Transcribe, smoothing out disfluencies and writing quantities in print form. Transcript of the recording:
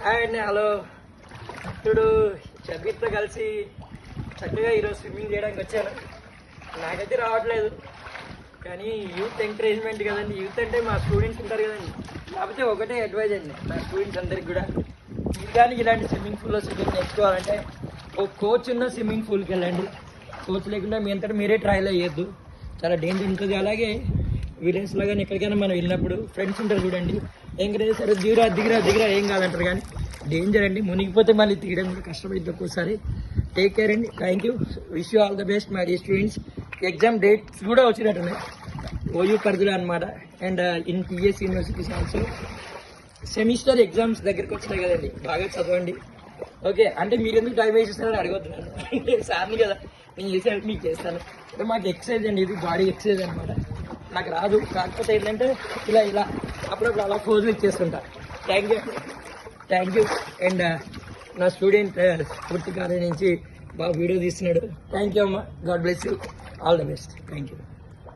And hello ఇప్పుడు షబీర్తో కలిసి చక్కగా ఈరోజు స్విమ్మింగ్ చేయడానికి వచ్చాను. నాకైతే రావట్లేదు, కానీ యూత్ ఎంకరేజ్మెంట్ కదండి. యూత్ అంటే మా స్టూడెంట్స్ ఉంటారు కదండి. కాకపోతే ఒకటే అడ్వైజ్ అండి మా స్టూడెంట్స్ అందరికి కూడా, కానీ ఇలాంటి స్విమ్మింగ్ పూల్లో స్విమ్మింగ్ నేర్చుకోవాలంటే ఒక కోచ్ ఉన్న స్విమ్మింగ్ పూల్కి వెళ్ళండి. కోచ్ లేకుండా మీ అంతటా మీరే ట్రయల్ అయ్యొద్దు, చాలా డేంజర్ ఉంటుంది. అలాగే విలేజ్లో కానీ ఎక్కడికైనా మనం వెళ్ళినప్పుడు ఫ్రెండ్స్ ఉంటారు చూడండి, ఎంకరేజ్ సరే దిగురా దిగురా దిగురా ఏం కాదంటారు, కానీ డేంజర్ అండి. మునిగిపోతే మళ్ళీ తీయడం కూడా కష్టమైంది ఒక్కోసారి. టేక్ కేర్ అండి. Thank you. Wish you all the best my dear students. Exam dates కూడా వచ్చినట్టున్నాయి ఓయూ పరిధిలో అనమాట. And in TS universities also semester exams దగ్గరికి వచ్చినాయి కదండి, బాగా చదవండి. ఓకే, అంటే మీరు ఎందుకు టైం వేస్ట్ చేస్తారని అడగొద్దున్నాను సార్ని కదా, నేను చేసే హెల్ప్ మీకు చేస్తాను. అంటే మాకు ఎక్సర్సైజ్ అండి, ఇది బాడీ ఎక్సర్సైజ్ అనమాట. నాకు రాదు, కాకపోతే ఏంటంటే ఇలా ఇలా అప్పుడప్పుడు అలా ఫోజులు ఇచ్చేస్తుంటా. Thank you. అండ్ నా స్టూడెంట్ పూర్తి కాలేజ్ నుంచి బాగా వీడియో తీస్తున్నాడు. థ్యాంక్ యూ అమ్మ. God bless you. All the best. Thank you.